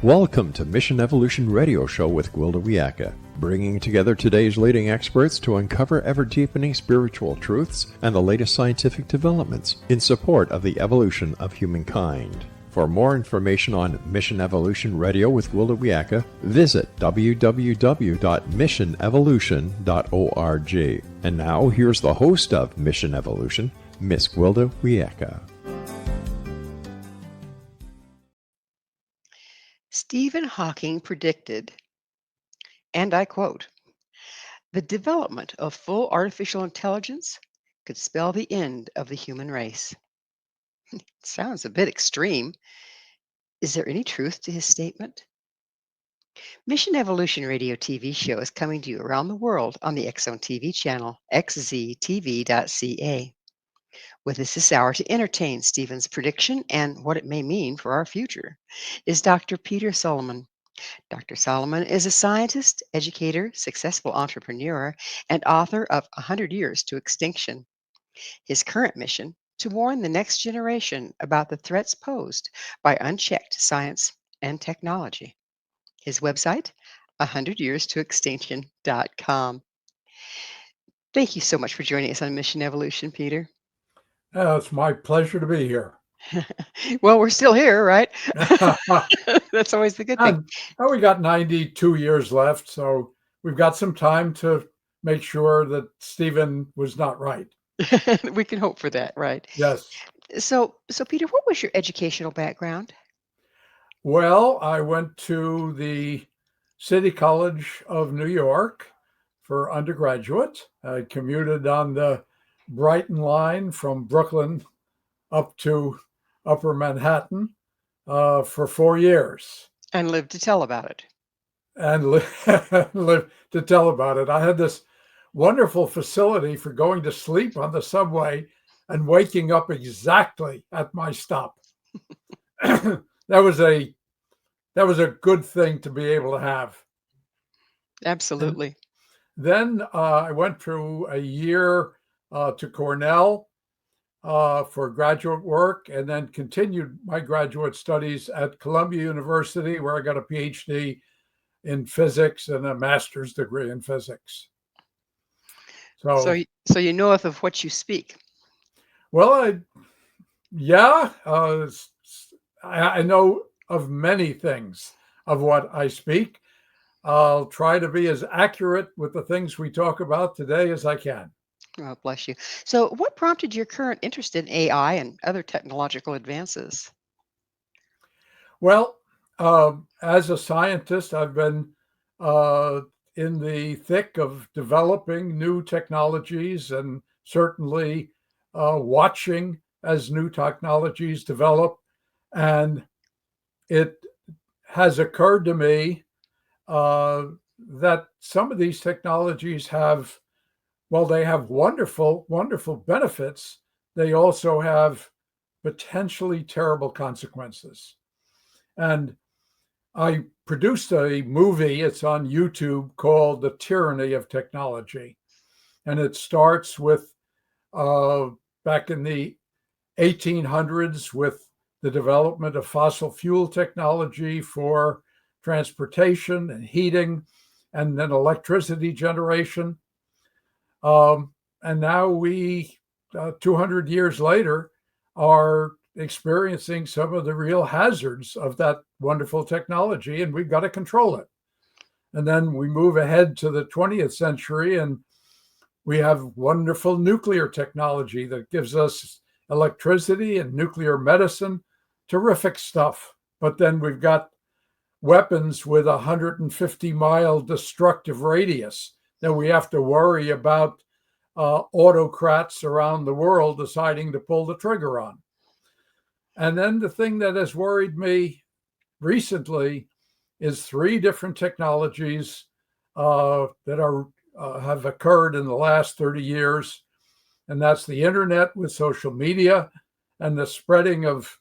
Welcome to Mission Evolution Radio Show with Gwilda Wiyaka, bringing together today's leading experts to uncover ever-deepening spiritual truths and the latest scientific developments in support of the evolution of humankind. For more information on Mission Evolution Radio with Gwilda Wiyaka, visit www.missionevolution.org. And now, here's the host of Mission Evolution, Miss Gwilda Wiyaka. Stephen Hawking predicted, and I quote, "The development of full artificial intelligence could spell the end of the human race." Sounds a bit extreme. Is there any truth to his statement? Mission Evolution Radio TV show is coming to you around the world on the X Zone TV channel, xztv.ca. With us this hour to entertain Stephen's prediction and what it may mean for our future is Dr. Peter Solomon. Dr. Solomon is a scientist, educator, successful entrepreneur, and author of 100 Years to Extinction. His current mission, to warn the next generation about the threats posed by unchecked science and technology. His website, 100yearstoextinction.com. Thank you so much for joining us on Mission Evolution, Peter. It's my pleasure to be here. Well, we're still here, right? That's always the good thing. We got 92 years left, so we've got some time to make sure that Stephen was not right. We can hope for that, right? Yes. So Peter, what was your educational background? Well, I went to the City College of New York for undergraduate. I commuted on the Brighton line from Brooklyn up to Upper Manhattan for 4 years. And lived to tell about it. And lived to tell about it. I had this wonderful facility for going to sleep on the subway and waking up exactly at my stop. That was a good thing to be able to have. Absolutely. And then I went through a year to Cornell for graduate work, and then continued my graduate studies at Columbia University, where I got a PhD in physics and a master's degree in physics. So you knoweth of what you speak. Well, I know of many things of what I speak. I'll try to be as accurate with the things we talk about today as I can. Oh, bless you. So what prompted your current interest in AI and other technological advances? Well, as a scientist, I've been in the thick of developing new technologies and certainly watching as new technologies develop. And it has occurred to me that some of these technologies have, while they have wonderful, wonderful benefits, they also have potentially terrible consequences. And I produced a movie, it's on YouTube, called The Tyranny of Technology. And it starts with back in the 1800s with the development of fossil fuel technology for transportation and heating, and then electricity generation. And now we, 200 years later, are experiencing some of the real hazards of that wonderful technology, and we've got to control it. And then we move ahead to the 20th century, and we have wonderful nuclear technology that gives us electricity and nuclear medicine, terrific stuff. But then we've got weapons with 150-mile destructive radius that we have to worry about autocrats around the world deciding to pull the trigger on. And then the thing that has worried me recently is 3 different technologies that have occurred in the last 30 years. And that's the internet with social media and the spreading of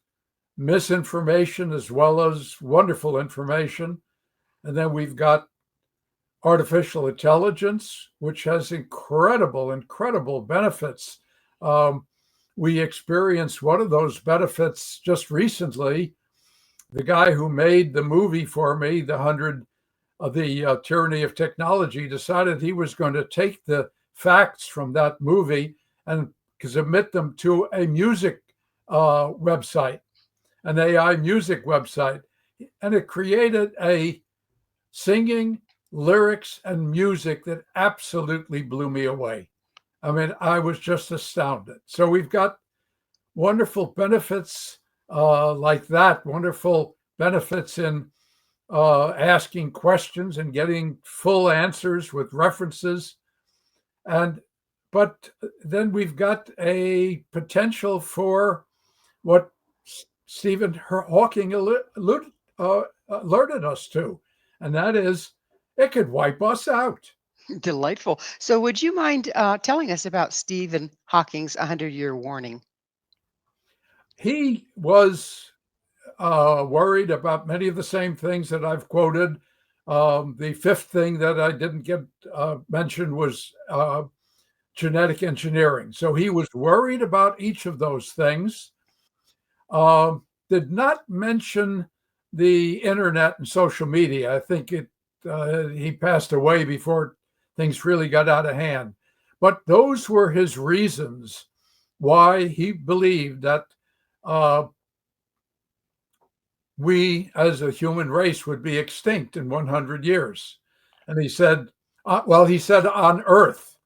misinformation as well as wonderful information. And then we've got artificial intelligence, which has incredible benefits. We experienced one of those benefits just recently the guy who made the movie for me, the Tyranny of Technology, decided he was going to take the facts from that movie and submit them to a music website, an AI music website. And it created a singing, lyrics, and music that absolutely blew me away. I mean, I was just astounded. So we've got wonderful benefits like that, wonderful benefits in asking questions and getting full answers with references. But then we've got a potential for what Stephen Hawking alerted us to, and that is it could wipe us out. Delightful. So, would you mind telling us about Stephen Hawking's 100-year warning? He was worried about many of the same things that I've quoted. The fifth thing that I didn't get mentioned was genetic engineering. So he was worried about each of those things. Did not mention the internet and social media. I think he passed away before things really got out of hand. But those were his reasons why he believed that we as a human race would be extinct in 100 years. And he said on Earth.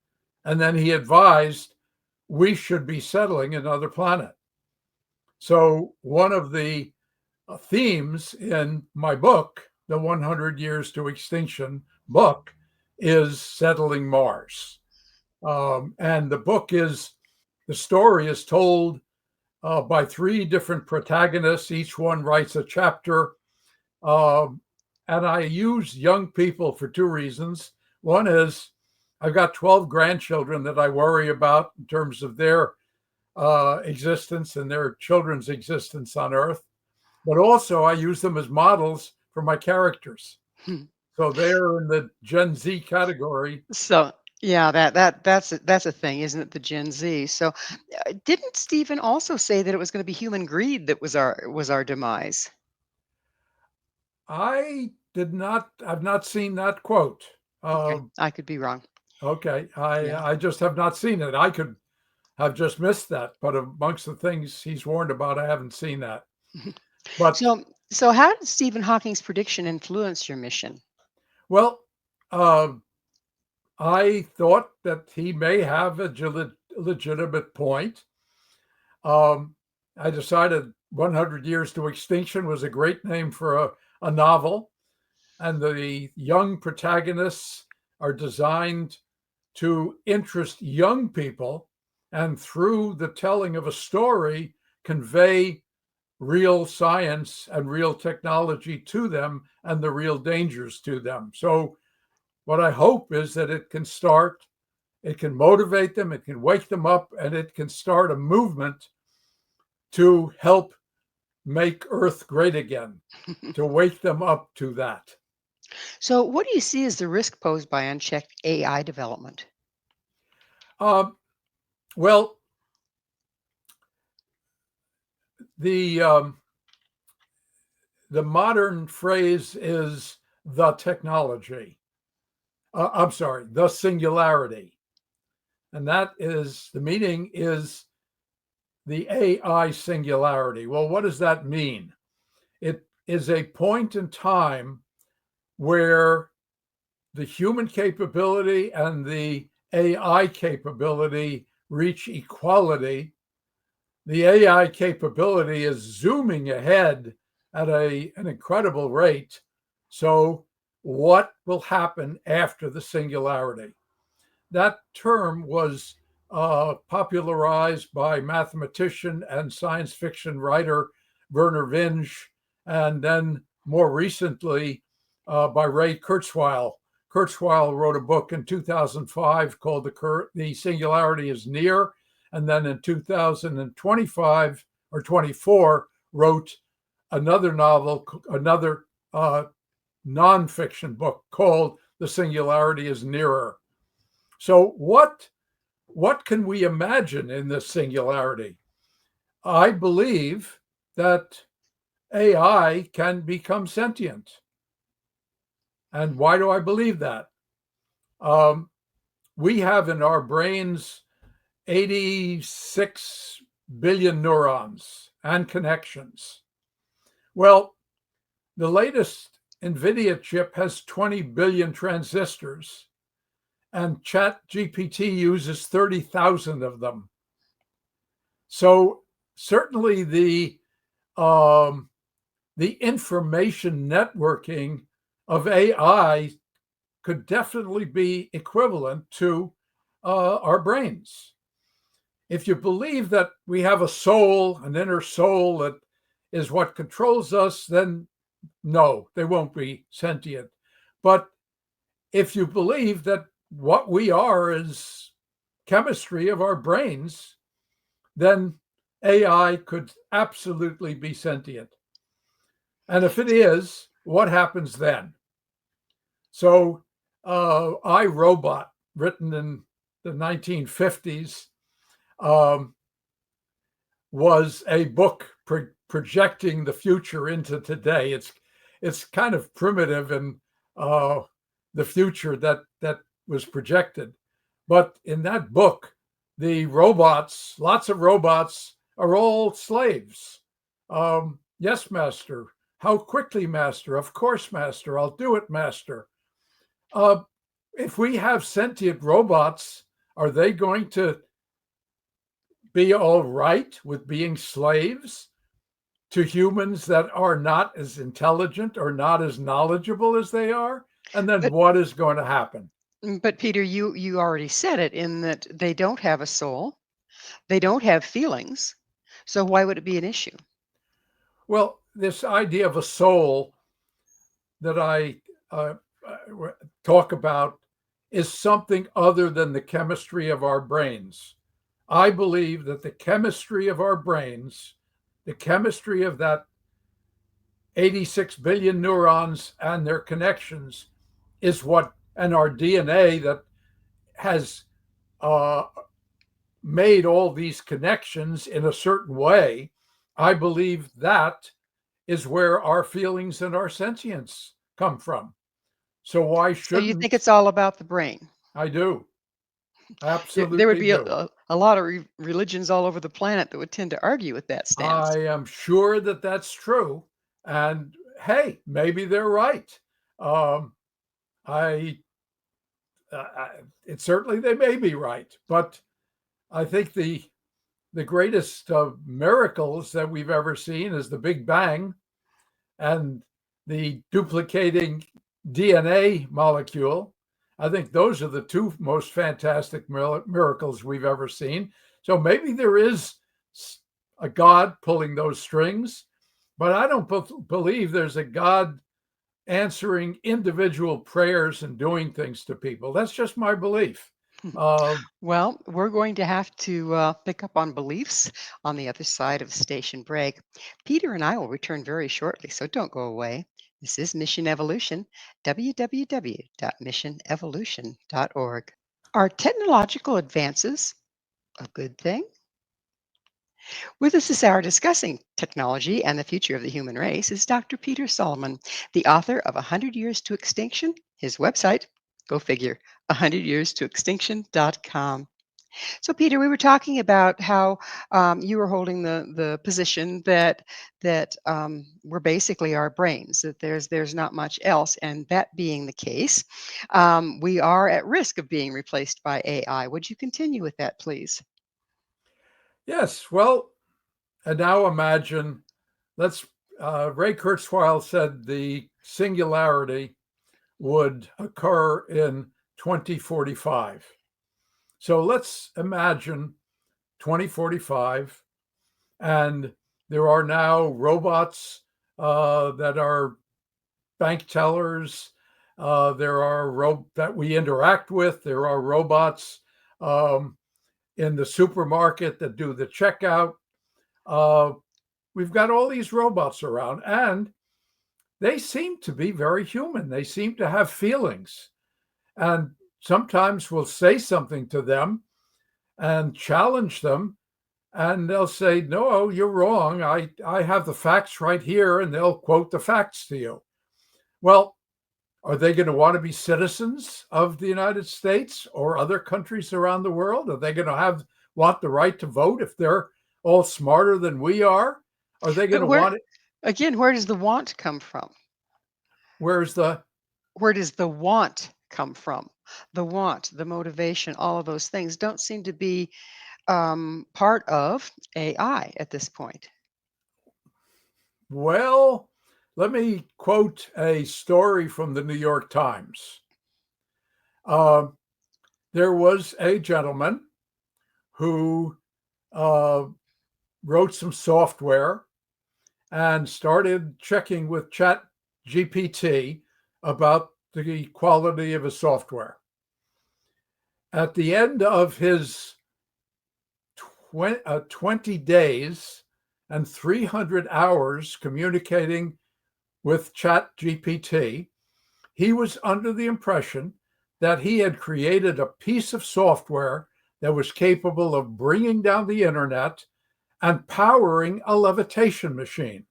And then he advised we should be settling another planet. So one of the themes in my book, the 100 Years to Extinction book, is settling Mars. And the story is told by three different protagonists. Each one writes a chapter. And I use young people for two reasons. One is I've got 12 grandchildren that I worry about in terms of their existence and their children's existence on Earth. But also I use them as models for my characters. So they're in the Gen Z category. So, yeah, that's a thing, isn't it? The Gen Z. So, didn't Stephen also say that it was going to be human greed that was our demise? I've not seen that quote. Okay, I could be wrong. Okay, Yeah. I just have not seen it. I could have just missed that, but amongst the things he's warned about, I haven't seen that. But So how did Stephen Hawking's prediction influence your mission? well, I thought that he may have a legitimate point. I decided 100 Years to Extinction was a great name for a novel, and the young protagonists are designed to interest young people, and through the telling of a story, convey real science and real technology to them and the real dangers to them. So what I hope is that it can motivate them, it can wake them up, and it can start a movement to help make Earth great again, to wake them up to that. So, what do you see as the risk posed by unchecked AI development? Well, the modern phrase is the technology. I'm sorry, the singularity. And that is, the meaning is the AI singularity. Well, what does that mean? It is a point in time where the human capability and the AI capability reach equality. The AI capability is zooming ahead at an incredible rate. So what will happen after the singularity? That term was popularized by mathematician and science fiction writer Werner Vinge, and then more recently by Ray Kurzweil. Kurzweil wrote a book in 2005 called The Singularity is Near, and then in 2025 or 24 wrote another novel, another nonfiction book called The Singularity is Nearer. So what can we imagine in this singularity? I believe that AI can become sentient. And why do I believe that? We have in our brains 86 billion neurons and connections. Well, the latest NVIDIA chip has 20 billion transistors, and ChatGPT uses 30,000 of them. So certainly the information networking of AI could definitely be equivalent to our brains. If you believe that we have a soul, an inner soul that is what controls us, then no, they won't be sentient. But if you believe that what we are is chemistry of our brains, then AI could absolutely be sentient. And if it is, what happens then? So, I, Robot, written in the 1950s, was a book projecting the future into today. It's kind of primitive in the future that was projected. But in that book, the robots, lots of robots, are all slaves. Yes, master. How quickly, master? Of course, master. I'll do it, master. If we have sentient robots, are they going to be all right with being slaves to humans that are not as intelligent or not as knowledgeable as they are? And then But what is going to happen? but Peter, you already said it in that they don't have a soul, they don't have feelings. So why would it be an issue? Well, this idea of a soul that I talk about is something other than the chemistry of our brains. I believe that the chemistry of our brains, the chemistry of that 86 billion neurons and their connections is what, and our DNA that has made all these connections in a certain way. I believe that is where our feelings and our sentience come from. So why So you think shouldn't it's all about the brain? I do? There would Absolutely be do. a lot of religions all over the planet that would tend to argue with that stance. I am sure that that's true. And hey, maybe they're right. Um, I, it certainly they may be right, but I think the greatest miracles that we've ever seen is the Big Bang and the duplicating DNA molecule. I think those are the two most fantastic miracles we've ever seen. So maybe there is a God pulling those strings, but I don't believe there's a God answering individual prayers and doing things to people. That's just my belief. Uh, Well, we're going to have to pick up on beliefs on the other side of the station break. Peter and I will return very shortly, so don't go away. This is Mission Evolution, www.missionevolution.org. Are technological advances a good thing? With us this hour discussing technology and the future of the human race is Dr. Peter Solomon, the author of 100 Years to Extinction. His website, go figure, 100yearstoextinction.com. So, Peter, we were talking about how you were holding the position that we're basically our brains, that there's not much else, and that being the case, we are at risk of being replaced by AI. Would you continue with that, please? yes, well, and now imagine, let's, Ray Kurzweil said the singularity would occur in 2045. So let's imagine 2045, and there are now robots that are bank tellers. There are that we interact with. There are robots in the supermarket that do the checkout. Uh, we've got all these robots around, and they seem to be very human. They seem to have feelings. And sometimes we'll say something to them and challenge them. and they'll say, no, you're wrong. I have the facts right here, and they'll quote the facts to you. Well, are they going to want to be citizens of the United States or other countries around the world? Are they going to want the right to vote if they're all smarter than we are? Are they going But to want it? where does the want come from? Where's the Where does the want come from? The want, the motivation, all of those things don't seem to be part of AI at this point. Well, let me quote a story from the New York Times. There was a gentleman who wrote some software and started checking with Chat GPT about the quality of his software. At the end of his 20 days and 300 hours communicating with Chat GPT, he was under the impression that he had created a piece of software that was capable of bringing down the internet and powering a levitation machine.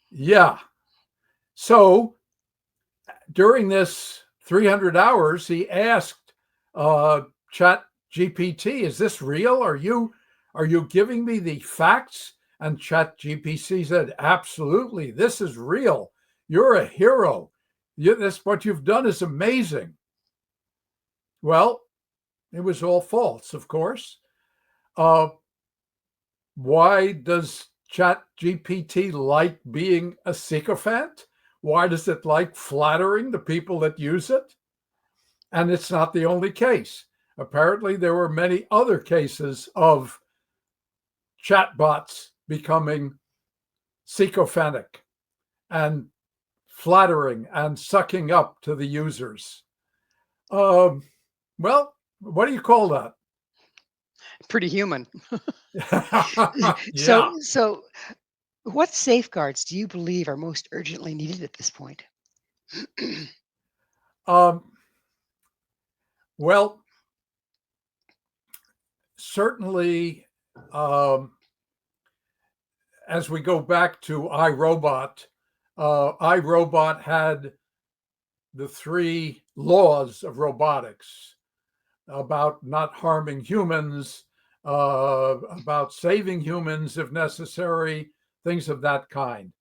Yeah. So during this 300 hours, he asked Chat GPT, is this real? Are you giving me the facts? And Chat GPT said, absolutely, this is real. You're a hero. What you've done is amazing. Well, it was all false, of course. Why does Chat GPT like being a sycophant? Why does it like flattering the people that use it? And it's not the only case. Apparently, there were many other cases of chatbots becoming sycophantic and flattering and sucking up to the users. Well, what do you call that? Pretty human. Yeah. So what safeguards do you believe are most urgently needed at this point? Well, certainly, as we go back to iRobot, iRobot had the 3 laws of robotics about not harming humans, about saving humans if necessary, things of that kind.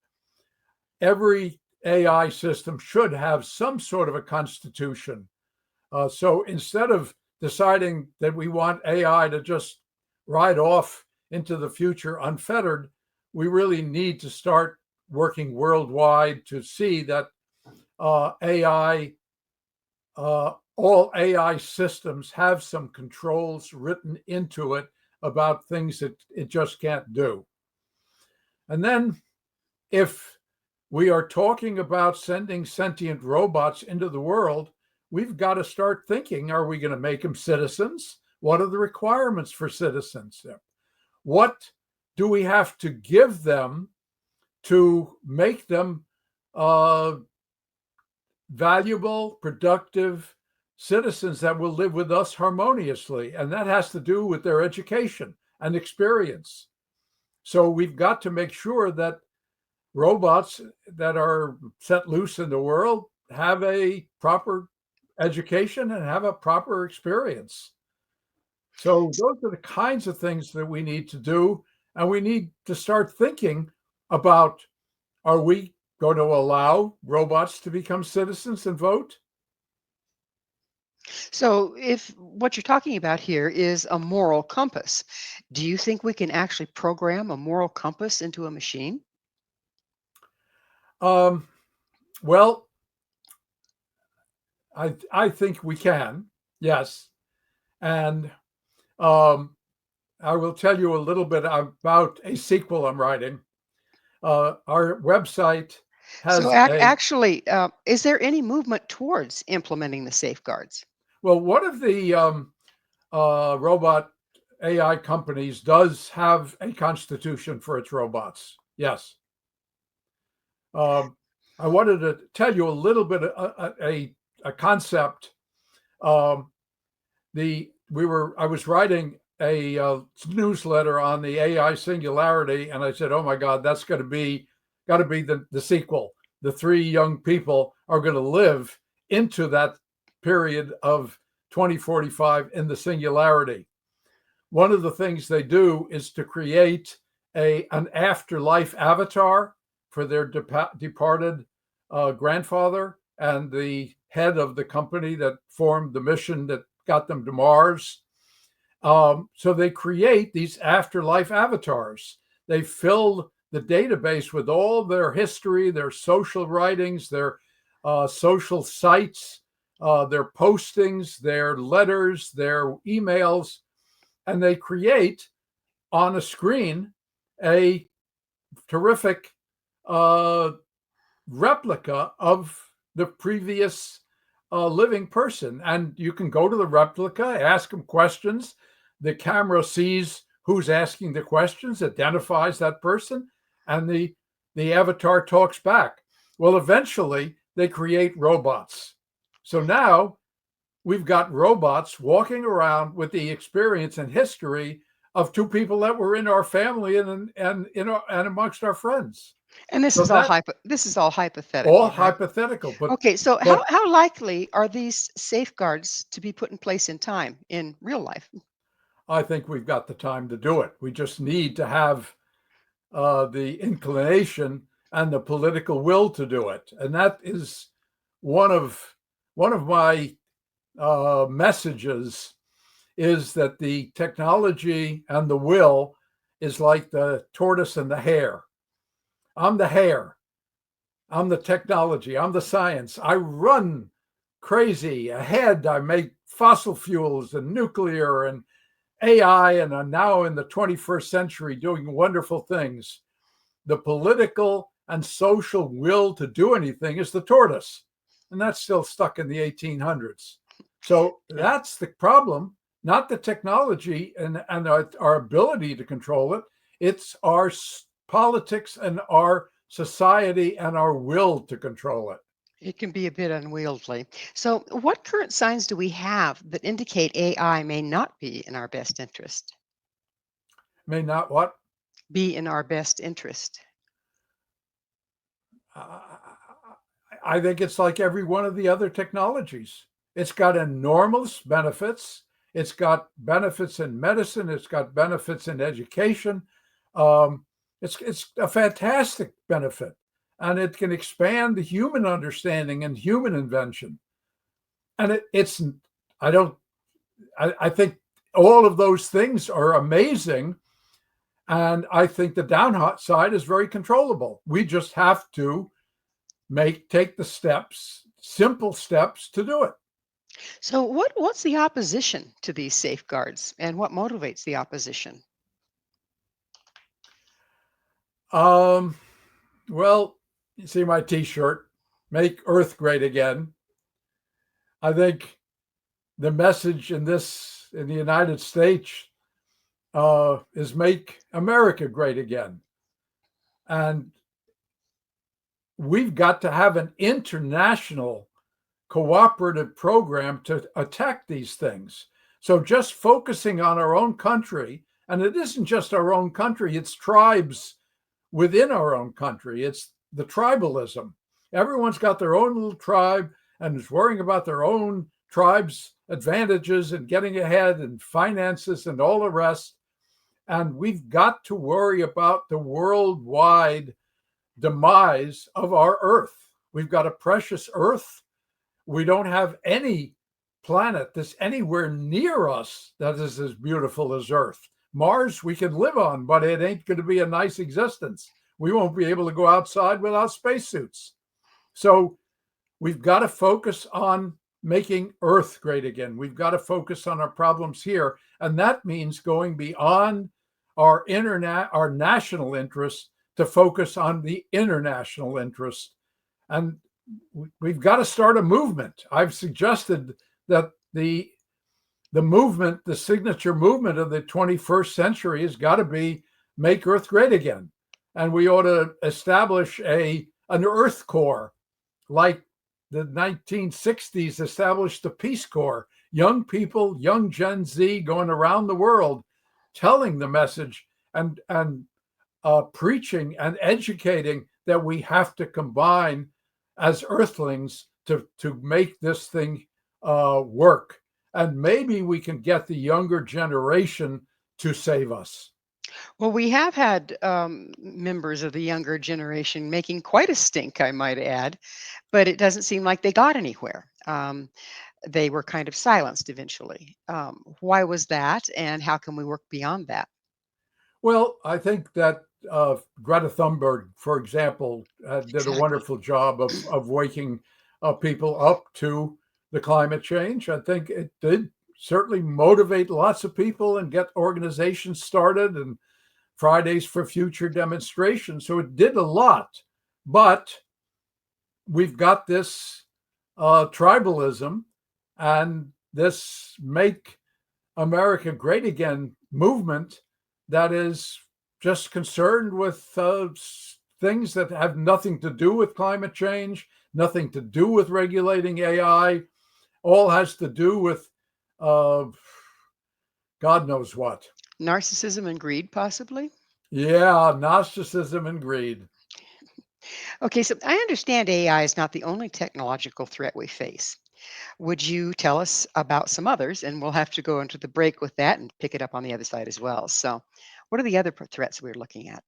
Every AI system should have some sort of a constitution. So instead of deciding that we want AI to just ride off into the future unfettered, we really need to start working worldwide to see that AI, all AI systems have some controls written into it about things that it just can't do. And then if we are talking about sending sentient robots into the world, we've got to start thinking, are we going to make them citizens? What are the requirements for citizens? What do we have to give them to make them valuable, productive citizens that will live with us harmoniously? And that has to do with their education and experience. So we've got to make sure that robots that are set loose in the world have a proper education and have a proper experience. So those are the kinds of things that we need to do. And we need to start thinking about, are we going to allow robots to become citizens and vote? So if what you're talking about here is a moral compass, do you think we can actually program a moral compass into a machine? Well, I think we can, yes. And I will tell you a little bit about a sequel I'm writing. Our website So has actually, is there any movement towards implementing the safeguards? well, one of the robot AI companies does have a constitution for its robots. Yes. I wanted to tell you a little bit a concept. I was writing a newsletter on the AI singularity, and I said, "Oh my God, that's got to be the sequel. The three young people are going to live into that period of 2045 in the singularity." One of the things they do is to create an afterlife avatar for their departed grandfather and the head of the company that formed the mission that got them to Mars. So they create these afterlife avatars. They fill the database with all their history, their social writings, their social sites, their postings, their letters, their emails, and they create on a screen a terrific replica of the previous living person. And you can go to the replica, ask them questions. The camera sees who's asking the questions, identifies that person, and the avatar talks back. Well, eventually they create robots. So now we've got robots walking around with the experience and history of two people that were in our family and amongst our friends. And this So is all that this is all hypothetical, all right? hypothetical, Okay, so but how likely are these safeguards to be put in place in time in real life? I think we've got the time to do it. We just need to have the inclination and the political will to do it, and that is one of my messages is that the technology and the will is like the tortoise and the hare. I'm the hare. I'm the technology. I'm the science. I run crazy ahead. I make fossil fuels and nuclear and AI, and I'm now in the 21st century doing wonderful things. The political and social will to do anything is the tortoise, and that's still stuck in the 1800s. So that's the problem, not the technology and our ability to control it. It's our politics and our society and our will to control it. It can be a bit unwieldy. So, what current signs do we have that indicate AI may not be in our best interest? May not what? Be in our best interest. I think it's like every one of the other technologies. It's got enormous benefits. It's got benefits in medicine. It's got benefits in education. It's a fantastic benefit, and it can expand the human understanding and human invention. And I think all of those things are amazing. And I think the downside is very controllable. We just have to take the steps, simple steps to do it. So, what's the opposition to these safeguards, and what motivates the opposition? Well, you see my T-shirt, "Make Earth Great Again." I think the message in the United States is "Make America Great Again," and we've got to have an international cooperative program to attack these things. So just focusing on our own country, and it isn't just our own country, it's tribes within our own country. It's the tribalism. Everyone's got their own little tribe and is worrying about their own tribe's advantages and getting ahead and finances and all the rest. And we've got to worry about the worldwide demise of our Earth. We've got a precious Earth. We don't have any planet that's anywhere near us that is as beautiful as Earth. Mars we can live on, but it ain't going to be a nice existence. We won't be able to go outside without spacesuits. So we've got to focus on making Earth great again. We've got to focus on our problems here. And that means going beyond our national interests to focus on the international interest. And we've got to start a movement. I've suggested that the movement, the signature movement of the 21st century has got to be Make Earth Great Again. And we ought to establish an Earth Corps, like the 1960s established the Peace Corps. Young people, young Gen Z going around the world telling the message and preaching and educating that we have to combine as earthlings to make this thing work. And maybe we can get the younger generation to save us. Well, we have had members of the younger generation making quite a stink, I might add, but it doesn't seem like they got anywhere. They were kind of silenced eventually. Why was that, and how can we work beyond that? Well, I think that Greta Thunberg, for example, did a Exactly. wonderful job of waking people up to the climate change. I think it did certainly motivate lots of people and get organizations started and Fridays for Future demonstrations. So it did a lot. But we've got this tribalism and this Make America Great Again movement that is just concerned with things that have nothing to do with climate change, nothing to do with regulating AI, all has to do with God knows what. Narcissism and greed, possibly? Yeah, narcissism and greed. Okay, so I understand AI is not the only technological threat we face. Would you tell us about some others? And we'll have to go into the break with that and pick it up on the other side as well. So, what are the other threats we're looking at?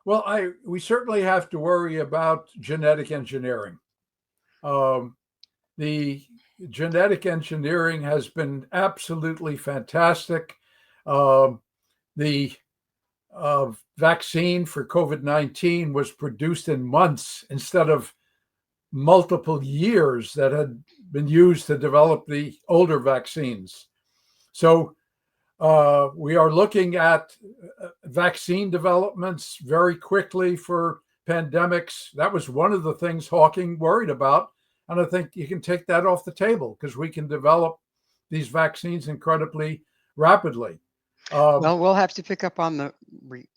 Well, we certainly have to worry about genetic engineering. Um, the genetic engineering has been absolutely fantastic. The vaccine for COVID-19 was produced in months instead of multiple years that had been used to develop the older vaccines. So we are looking at vaccine developments very quickly for pandemics. That was one of the things Hawking worried about. And I think you can take that off the table because we can develop these vaccines incredibly rapidly. Well, we'll have to pick up on the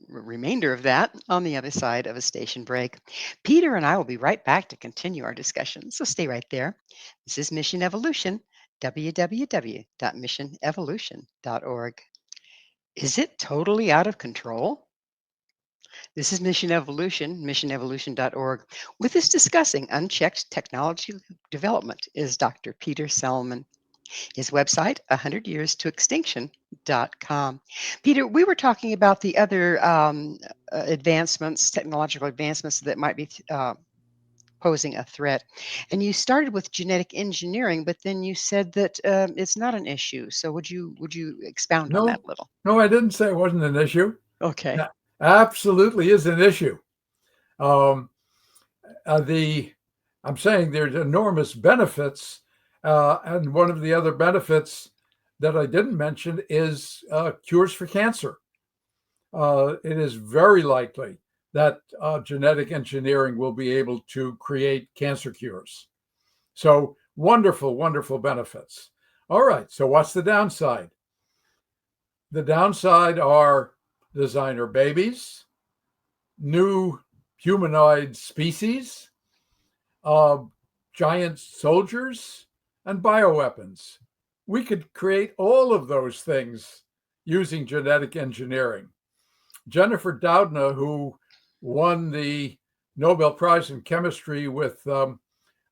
remainder of that on the other side of a station break. Peter and I will be right back to continue our discussion. So stay right there. This is Mission Evolution, www.missionevolution.org. Is it totally out of control? This is Mission Evolution, missionevolution.org. With us discussing unchecked technology development is Dr. Peter Salomon. His website, 100yearstoextinction.com. Peter, we were talking about the other advancements, technological advancements that might be posing a threat. And you started with genetic engineering, but then you said that it's not an issue. So would you expound on that no, a little? no, I didn't say it wasn't an issue. Okay. That absolutely is an issue. Um, I'm saying there's enormous benefits, and one of the other benefits that I didn't mention is cures for cancer. It is very likely that genetic engineering will be able to create cancer cures. So wonderful, wonderful benefits. All right, so what's the downside? The downside are designer babies, new humanoid species, giant soldiers, and bioweapons. We could create all of those things using genetic engineering. Jennifer Doudna, who won the Nobel Prize in Chemistry with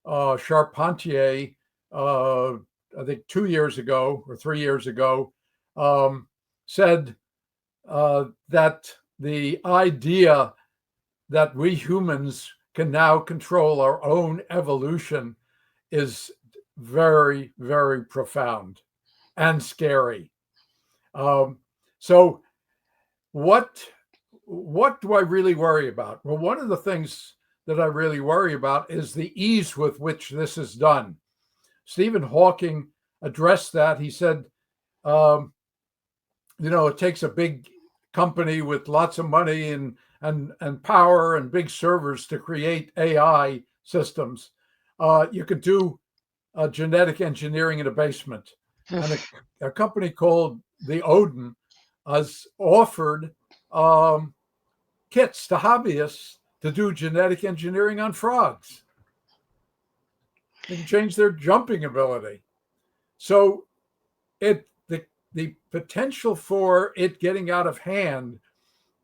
Charpentier, I think 2 years ago or 3 years ago, said that the idea that we humans can now control our own evolution is very, very profound and scary. So what do I really worry about? Well, one of the things that I really worry about is the ease with which this is done. Stephen Hawking addressed that. He said, it takes a big company with lots of money and power and big servers to create AI systems. You could do genetic engineering in a basement. And a company called the Odin has offered kits to hobbyists to do genetic engineering on frogs. They can change their jumping ability. So the the potential for it getting out of hand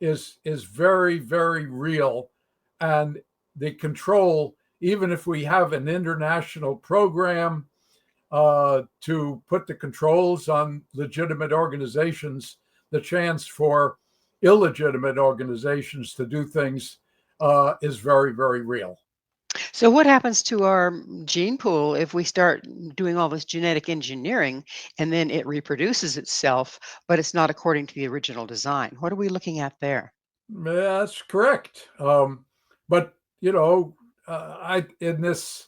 is very, very real. And the control, even if we have an international program to put the controls on legitimate organizations, the chance for illegitimate organizations to do things is very, very real. So what happens to our gene pool if we start doing all this genetic engineering and then it reproduces itself, but it's not according to the original design? What are we looking at there? That's correct. But I in this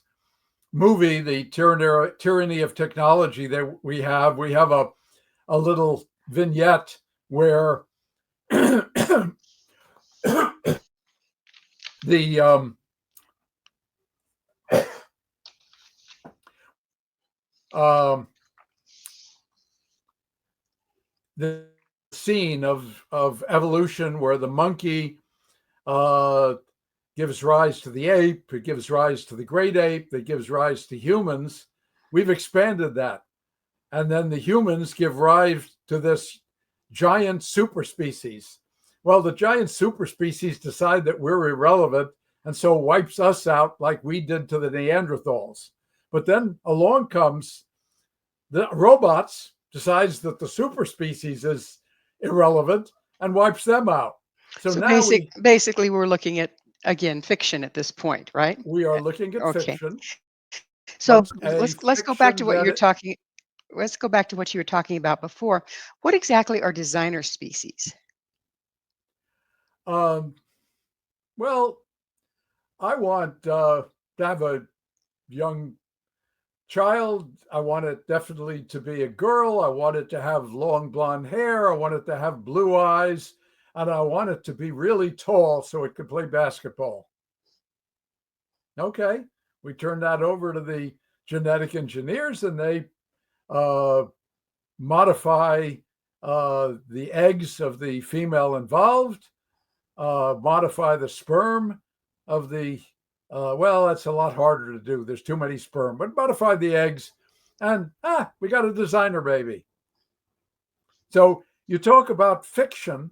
movie, the tyranny of technology that we have a little vignette where the um, the scene of evolution where the monkey uh, gives rise to the ape, it gives rise to the great ape, that gives rise to humans. We've expanded that. And then the humans give rise to this giant super species. Well, the giant super species decide that we're irrelevant and so wipes us out like we did to the Neanderthals. But then along comes the robots, decides that the super species is irrelevant and wipes them out. So So now basically we're looking at again fiction at this point, right? we are looking at Okay. fiction, So but a let's go back to fiction what that you're talking let's go back to what you were talking about before. What exactly are designer species? um, well, I want to have a young child. I want it definitely to be a girl. I want it to have long blonde hair. I want it to have blue eyes. And I want it to be really tall so it could play basketball. Okay. We turn that over to the genetic engineers and they uh, modify the eggs of the female involved, modify the sperm of the, well, that's a lot harder to do. There's too many sperm, but modify the eggs and we got a designer baby. So you talk about fiction,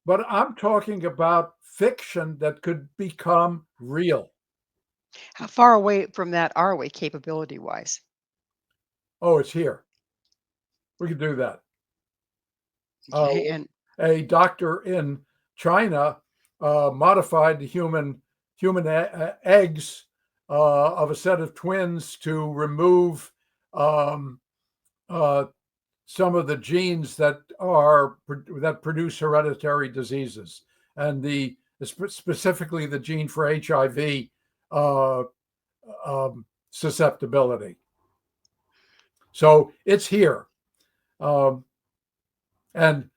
but I'm talking about fiction that could become real. How far away from that are we capability wise? Oh, it's here. We could do that. Uh, Okay. And a doctor in China modified the human eggs of a set of twins to remove um, uh, some of the genes that produce hereditary diseases, and specifically the gene for HIV uh, susceptibility. So it's here, um, and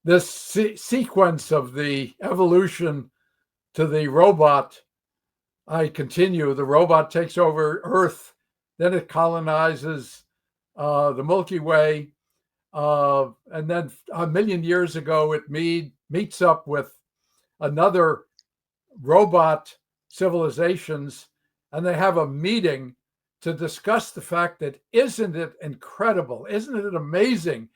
this sequence of the evolution to the robot, I continue. The robot takes over Earth, then it colonizes the Milky Way, and then a million years ago, it meets up with another robot civilizations, and they have a meeting to discuss the fact that isn't it incredible, isn't it amazing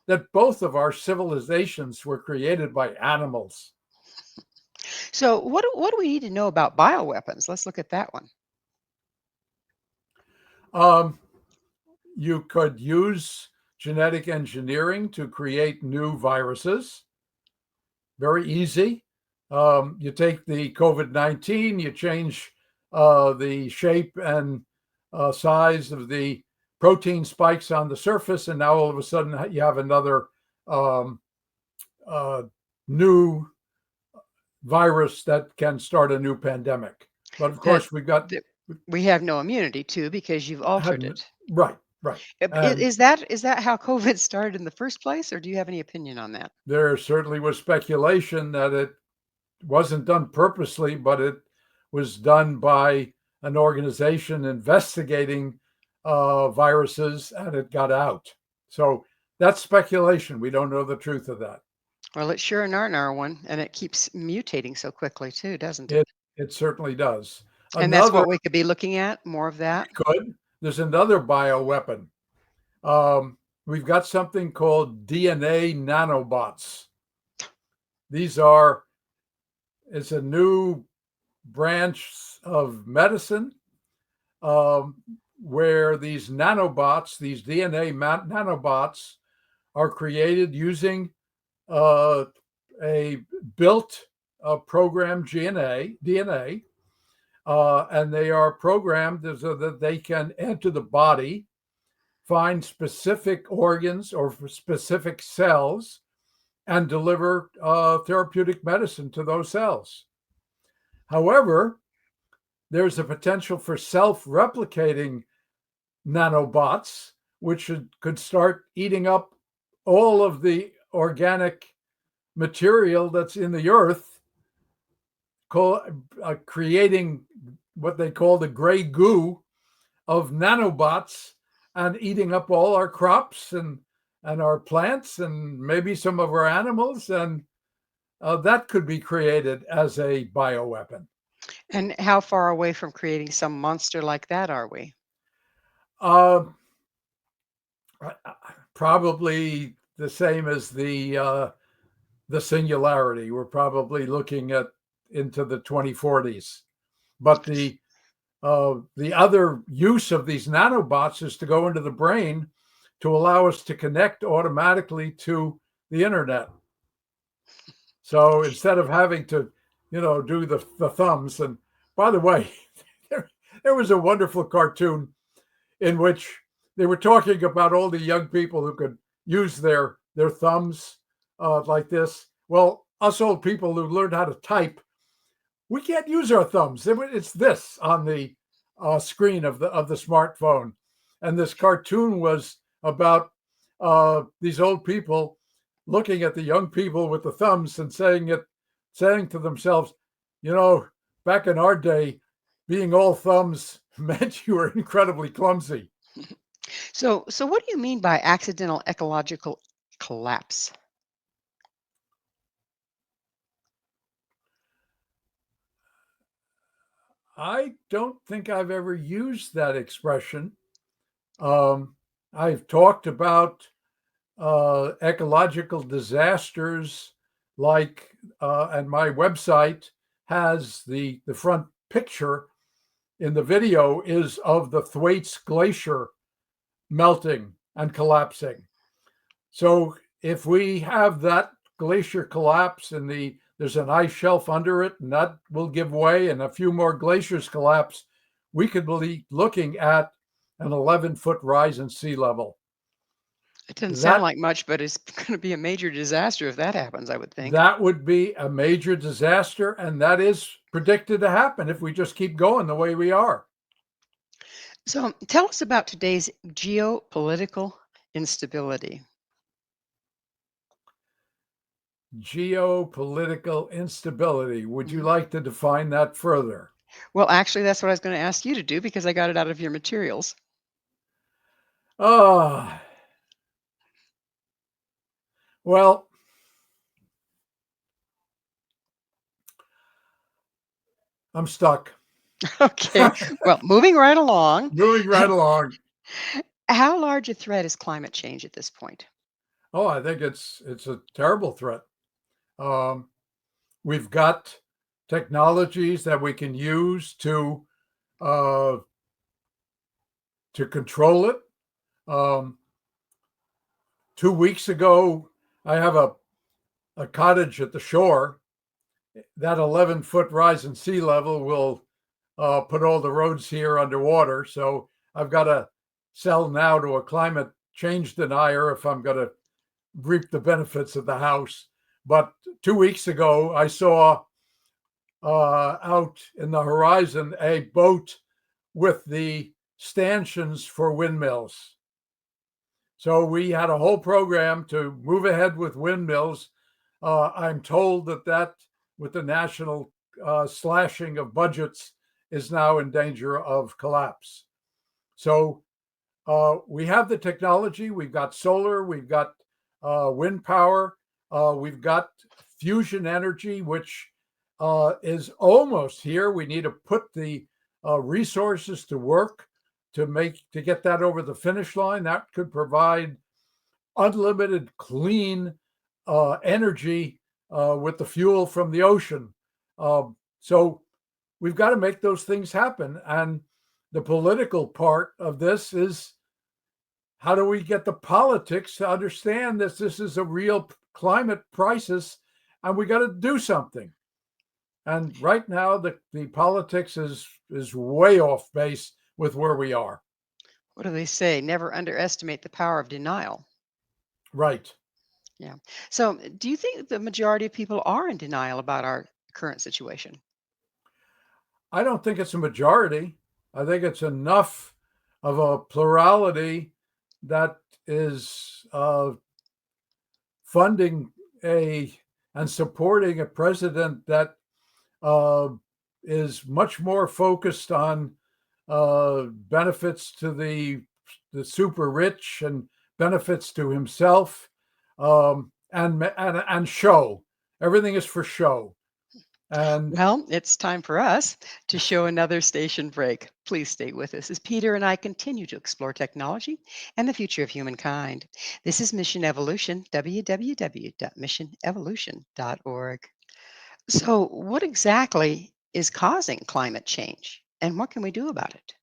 that both of our civilizations were created by animals? so what do we need to know about bioweapons? Let's look at that one. Um, you could use genetic engineering to create new viruses. Very easy. You take the COVID-19, you change the shape and size of the protein spikes on the surface, and now all of a sudden you have another um, uh, new virus that can start a new pandemic. But of That course, we've got that we have no immunity to because you've altered had it. right, right, and Is that how COVID started in the first place, or do you have any opinion on that? there certainly was speculation that it wasn't done purposely, but it was done by an organization investigating viruses, and it got out. So that's speculation. We don't know the truth of that. Well, it's sure an R one, and it keeps mutating so quickly too, doesn't it? It it certainly does. And that's Another what we could be looking at, more of that. good. There's another bioweapon. Um, we've got something called DNA nanobots. It's a new branch of medicine where these nanobots, these DNA nanobots, are created using a built programmed DNA, and they are programmed so that they can enter the body, find specific organs or specific cells, and deliver therapeutic medicine to those cells. However, there's a potential for self-replicating nanobots, which could start eating up all of the organic material that's in the earth, creating what they call the gray goo of nanobots, and eating up all our crops and our plants and maybe some of our animals. And that could be created as a bioweapon. And how far away from creating some monster like that are we? Uh, Probably the same as the singularity. We're probably looking at into the 2040s. But the other use of these nanobots is to go into the brain to allow us to connect automatically to the internet. So instead of having to, do the thumbs. And by the way, there was a wonderful cartoon in which they were talking about all the young people who could use their thumbs like this. Well, us old people who learned how to type, we can't use our thumbs. It's this on the screen of the smartphone. And this cartoon was about these old people looking at the young people with the thumbs and saying to themselves, back in our day, being all thumbs meant you were incredibly clumsy. So what do you mean by accidental ecological collapse? I don't think I've ever used that expression. I've talked about ecological disasters and my website has the front picture in the video is of the Thwaites Glacier melting and collapsing. So if we have that glacier collapse and there's an ice shelf under it, and that will give way, and a few more glaciers collapse, we could be looking at an 11-foot rise in sea level. It doesn't sound like much, but it's going to be a major disaster if that happens, I would think. That would be a major disaster, and that is predicted to happen if we just keep going the way we are. So tell us about today's geopolitical instability. Geopolitical instability. Would you like to define that further? Well, actually, that's what I was going to ask you to do because I got it out of your materials. Well, I'm stuck. Okay. Well, moving right along. How large a threat is climate change at this point? Oh, I think it's a terrible threat. We've got technologies that we can use to control it. 2 weeks ago, I have a cottage at the shore. That 11-foot rise in sea level will put all the roads here underwater. So I've got to sell now to a climate change denier if I'm going to reap the benefits of the house. But 2 weeks ago, I saw out in the horizon a boat with the stanchions for windmills. So we had a whole program to move ahead with windmills. I'm told that with the national slashing of budgets is now in danger of collapse. So we have the technology. We've got solar. We've got wind power. We've got fusion energy, which is almost here. We need to put the resources to work to get that over the finish line. That could provide unlimited clean energy with the fuel from the ocean. So we've got to make those things happen. And the political part of this is, how do we get the politics to understand that this is a real climate crisis and we got to do something? And right now, the politics is way off base with where we are. What do they say? Never underestimate the power of denial. Right. Yeah. So, do you think the majority of people are in denial about our current situation? I don't think it's a majority. I think it's enough of a plurality that is funding and supporting a president that is much more focused on benefits to the super rich and benefits to himself, and show. Everything is for show. And Well, it's time for us to show another station break. Please stay with us as Peter and I continue to explore technology and the future of humankind. This is Mission Evolution, www.missionevolution.org. So, what exactly is causing climate change and what can we do about it?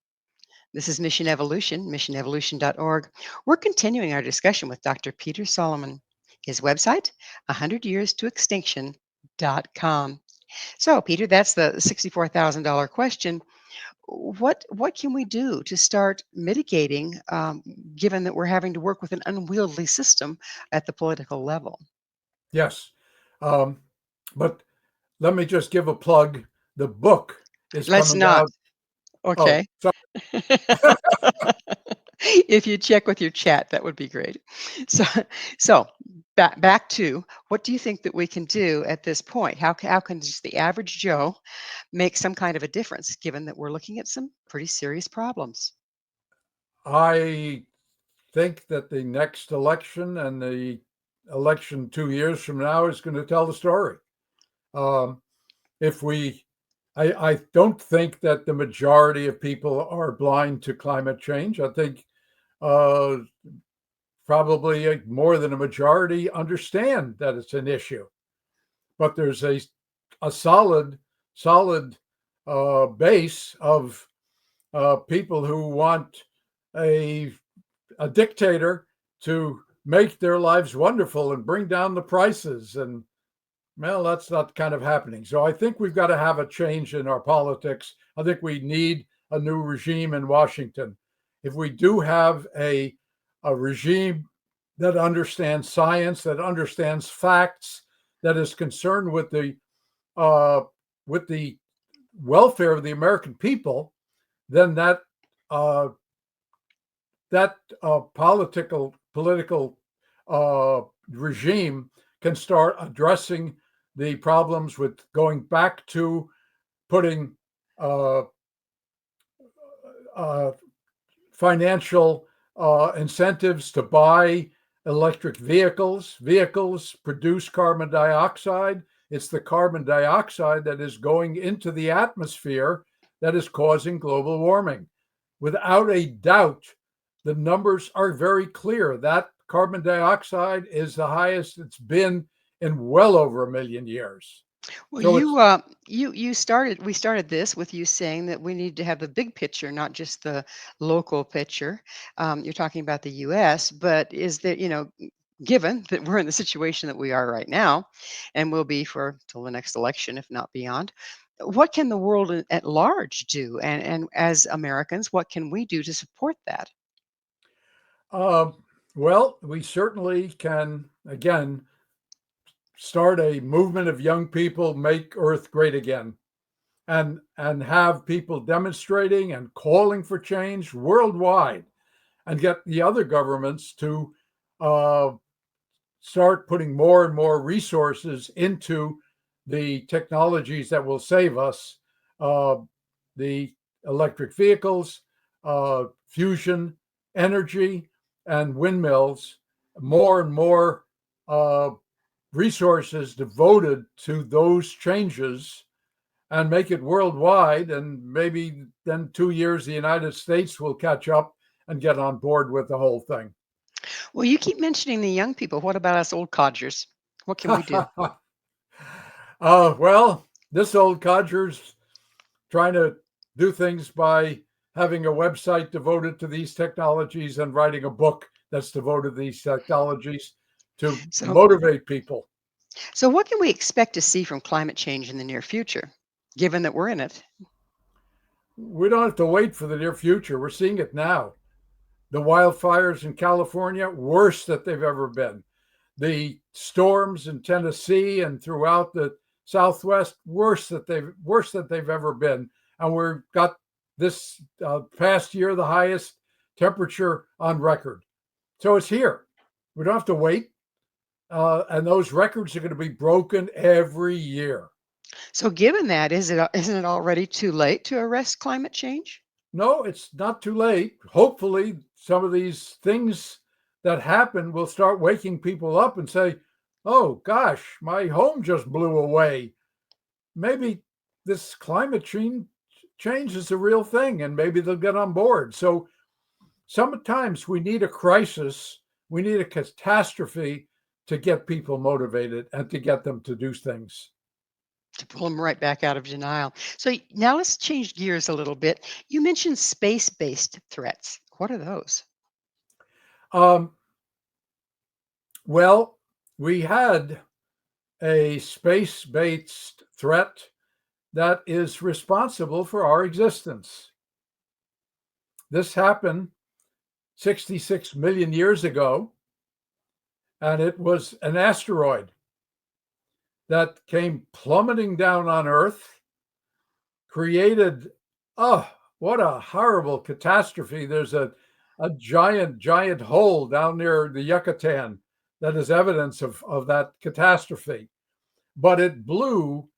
This is Mission Evolution, missionevolution.org. We're continuing our discussion with Dr. Peter Solomon. His website, 100years to extinction.com. So, Peter, that's the $64,000 question. What can we do to start mitigating, given that we're having to work with an unwieldy system at the political level? yes, but let me just give a plug. The book is Let's coming not. out. Oh, Okay. so If you check with your chat, that would be great. So, so back to, what do you think that we can do at this point? How can just the average Joe make some kind of a difference, given that we're looking at some pretty serious problems? I think that the next election and the election 2 years from now is going to tell the story. Um, if we, I don't think that the majority of people are blind to climate change. I think uh, probably more than a majority understand that it's an issue, but there's a solid base of people who want a dictator to make their lives wonderful and bring down the prices. And well, that's not kind of happening. So I think we've got to have a change in our politics. I think we need a new regime in Washington. If we do have a regime that understands science, that understands facts, that is concerned uh, with the welfare of the American people, then uh, that political regime can start addressing the problems with going back to putting uh, uh, financial incentives to buy electric vehicles. Vehicles produce carbon dioxide. It's the carbon dioxide that is going into the atmosphere that is causing global warming. Without a doubt, the numbers are very clear. That carbon dioxide is the highest it's been in well over 1 million years. Well, So it's you started we started this with you saying that we need to have the big picture, not just the local picture. You're talking about the U.S., but is there, given that we're in the situation that we are right now, and will be for till the next election, if not beyond, what can the world at large do? And as Americans, what can we do to support that? uh, well, we certainly can again start a movement of young people, make Earth great again, and have people demonstrating and calling for change worldwide, and get the other governments to uh, start putting more and more resources into the technologies that will save us, uh, the electric vehicles, fusion energy, and windmills, more and more uh, resources devoted to those changes, and make it worldwide. And maybe then 2 years, the United States will catch up and get on board with the whole thing. Well, you keep mentioning the young people. What about us old codgers? What can we do? Well, this old codger's trying to do things by having a website devoted to these technologies and writing a book that's devoted to these technologies to So, motivate people. so what can we expect to see from climate change in the near future, given that we're in it? We don't have to wait for the near future. We're seeing it now. The wildfires in California, worse that they've ever been. The storms in Tennessee and throughout the Southwest, worse that they've ever been. And we've got this past year the highest temperature on record. So it's here. We don't have to wait. And those records are going to be broken every year. So, given that, isn't it already too late to arrest climate change? No, it's not too late. Hopefully, some of these things that happen will start waking people up and say, oh gosh, my home just blew away. Maybe this climate change is a real thing and maybe they'll get on board. So sometimes we need a crisis, we need a catastrophe to get people motivated and to get them to do things. To pull them right back out of denial. So, now let's change gears a little bit. You mentioned space based threats. What are those? Um, well, we had a space based threat that is responsible for our existence. This happened 66 million years ago, and it was an asteroid that came plummeting down on Earth, created, oh, what a horrible catastrophe. There's a giant hole down near the Yucatan that is evidence of that catastrophe. But it blew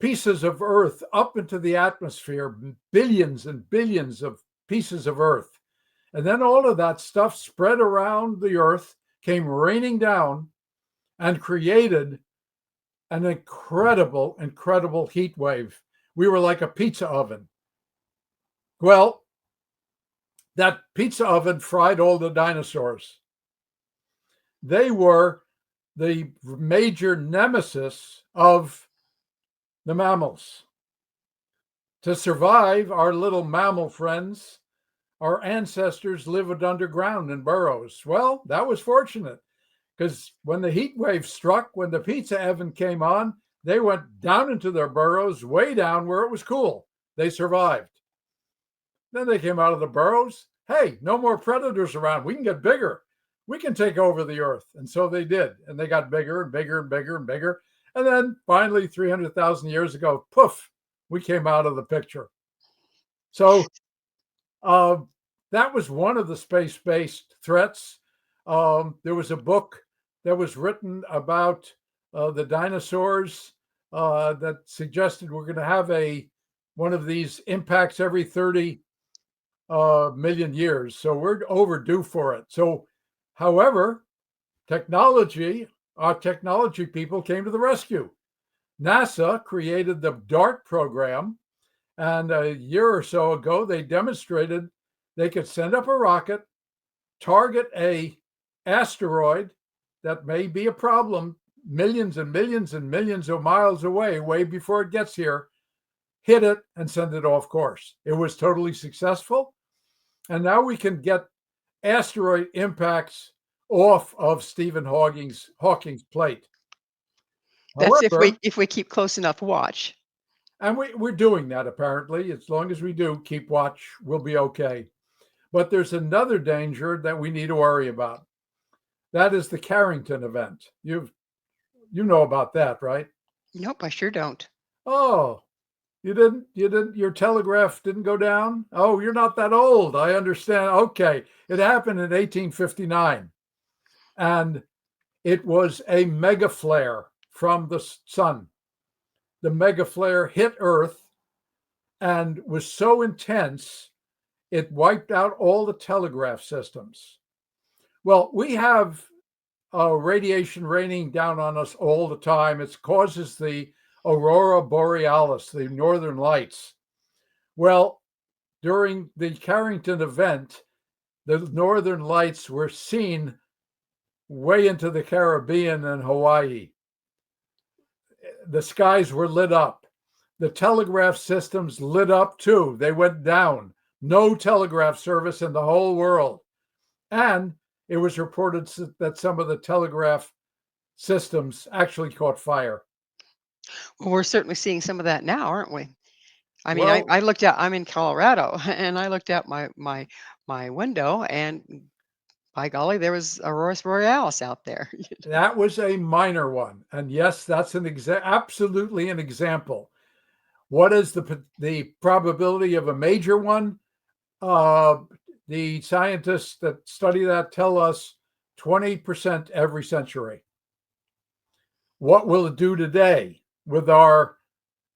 pieces of Earth up into the atmosphere, billions and billions of pieces of Earth. And then all of that stuff spread around the Earth, came raining down, and created an incredible heat wave. We were like a pizza oven. Well, that pizza oven fried all the dinosaurs. They were the major nemesis of the mammals. To survive, our little mammal friends, our ancestors lived underground in burrows. Well, that was fortunate because when the heat wave struck, when the pizza oven came on, they went down into their burrows, way down where it was cool. They survived. Then they came out of the burrows. Hey, no more predators around. We can get bigger. We can take over the earth. And so they did. And they got bigger and bigger and bigger and bigger. And then finally, 300,000 years ago, poof, we came out of the picture. So that was one of the space-based threats. There was a book that was written about the dinosaurs that suggested we're going to have one of these impacts every 30 million years. So we're overdue for it. So, however, our technology people came to the rescue. NASA created the DART program, and a year or so ago, they demonstrated they could send up a rocket, target a asteroid that may be a problem millions and millions and millions of miles away, way before it gets here, hit it and send it off course. It was totally successful. And now we can get asteroid impacts off of Stephen Hawking's plate. That's However, if we keep close enough watch. and we're doing that apparently. As long as we do keep watch, we'll be okay. But there's another danger that we need to worry about. That is the Carrington event. You know about that, right? Nope, I sure don't. Oh, your telegraph didn't go down? Oh, you're not that old. I understand. Okay. It happened in 1859. And it was a mega flare from the sun. The mega flare hit Earth and was so intense, it wiped out all the telegraph systems. Well, we have radiation raining down on us all the time. It causes the aurora borealis, the northern lights. Well, during the Carrington event, the northern lights were seen way into the Caribbean and Hawaii. The skies were lit up. The telegraph systems lit up too. They went down. No telegraph service in the whole world. And it was reported that some of the telegraph systems actually caught fire. Well, we're certainly seeing some of that now, aren't we? I mean, Well, I looked out. I'm in Colorado, and I looked out my window, and by golly, there was aurora borealis out there. that was a minor one. And yes, that's absolutely an example. What is the probability of a major one? The scientists that study that tell us 20% every century. What will it do today with our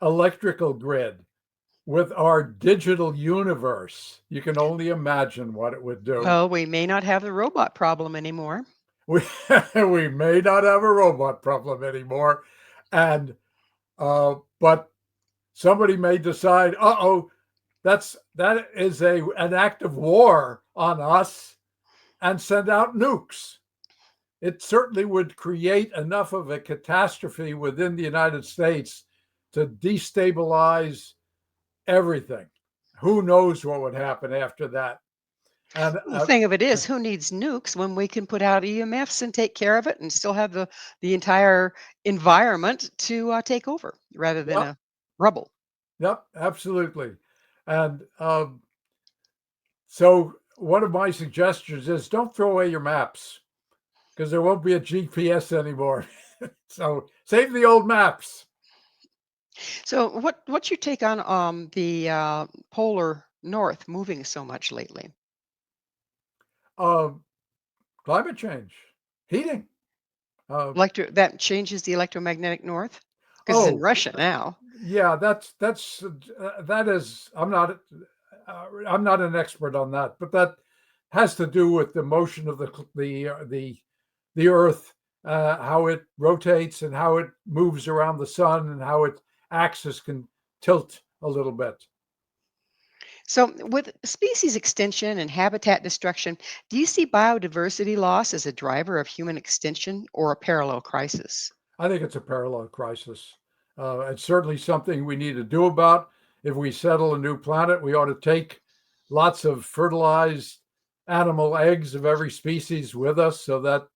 electrical grid, with our digital universe? You can only imagine what it would do. Well, we may not have the robot problem anymore. We, we may not have a robot problem anymore. And but somebody may decide, that is an act of war on us, and send out nukes. It certainly would create enough of a catastrophe within the United States to destabilize everything. Who knows what would happen after that? And The thing of it is, who needs nukes when we can put out EMFs and take care of it and still have the entire environment to take over rather than yep, a rubble? yep, absolutely. And so one of my suggestions is don't throw away your maps, because there won't be a GPS anymore. So save the old maps. So, what's your take on the polar north moving so much lately? Uh, Climate change, heating. That changes the electromagnetic north because it's in Oh, Russia now. yeah, that is. I'm not an expert on that, but that has to do with the motion of the Earth, how it rotates and how it moves around the sun, and how its axis can tilt a little bit. So, with species extinction and habitat destruction, do you see biodiversity loss as a driver of human extinction or a parallel crisis? I think it's a parallel crisis. It's certainly something we need to do about. If we settle a new planet, we ought to take lots of fertilized animal eggs of every species with us so that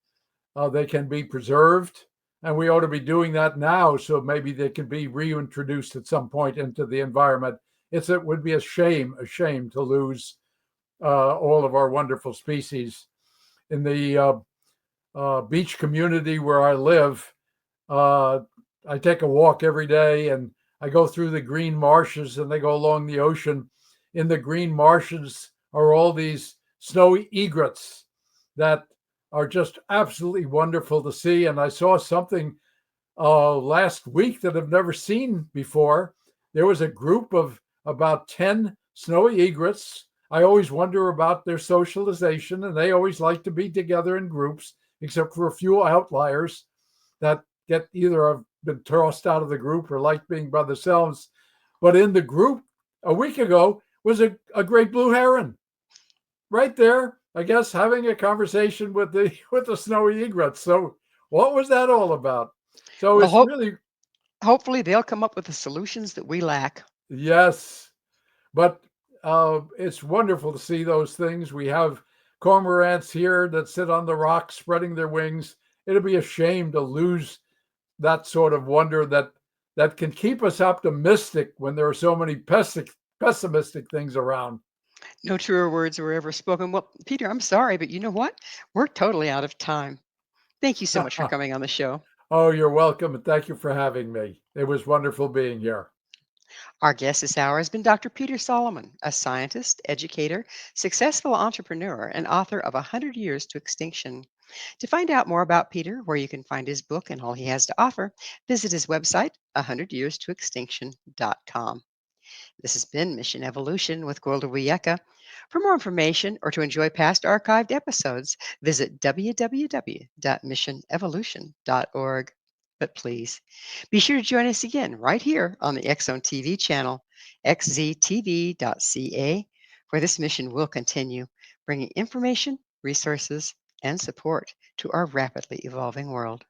they can be preserved. And we ought to be doing that now so maybe they can be reintroduced at some point into the environment. It would be a shame to lose all of our wonderful species. In the beach community where I live, I take a walk every day, and I go through the green marshes, and they go along the ocean. In the green marshes are all these snowy egrets that are just absolutely wonderful to see. And I saw something last week that I've never seen before. There was a group of about 10 snowy egrets. I always wonder about their socialization, and they always like to be together in groups, except for a few outliers that get either have been tossed out of the group or like being by themselves. But in the group a week ago was a great blue heron right there, I guess, having a conversation with the snowy egrets. So what was that all about? So Well, it's really, hopefully they'll come up with the solutions that we lack. yes, but it's wonderful to see those things. We have cormorants here that sit on the rocks spreading their wings. It'd be a shame to lose that sort of wonder that can keep us optimistic when there are so many pessimistic things around. No truer words were ever spoken. Well, Peter, I'm sorry, but you know what? We're totally out of time. Thank you so much for coming on the show. Oh, you're welcome, and thank you for having me. It was wonderful being here. Our guest this hour has been Dr. Peter Solomon, a scientist, educator, successful entrepreneur, and author of 100 Years to Extinction. To find out more about Peter, where you can find his book and all he has to offer, visit his website, 100yearstoextinction.com. This has been Mission Evolution with Gwilda Wiyaka. For more information or to enjoy past archived episodes, visit www.missionevolution.org. But please be sure to join us again right here on the X Zone TV channel, xztv.ca, where this mission will continue. bringing information, resources, and support to our rapidly evolving world.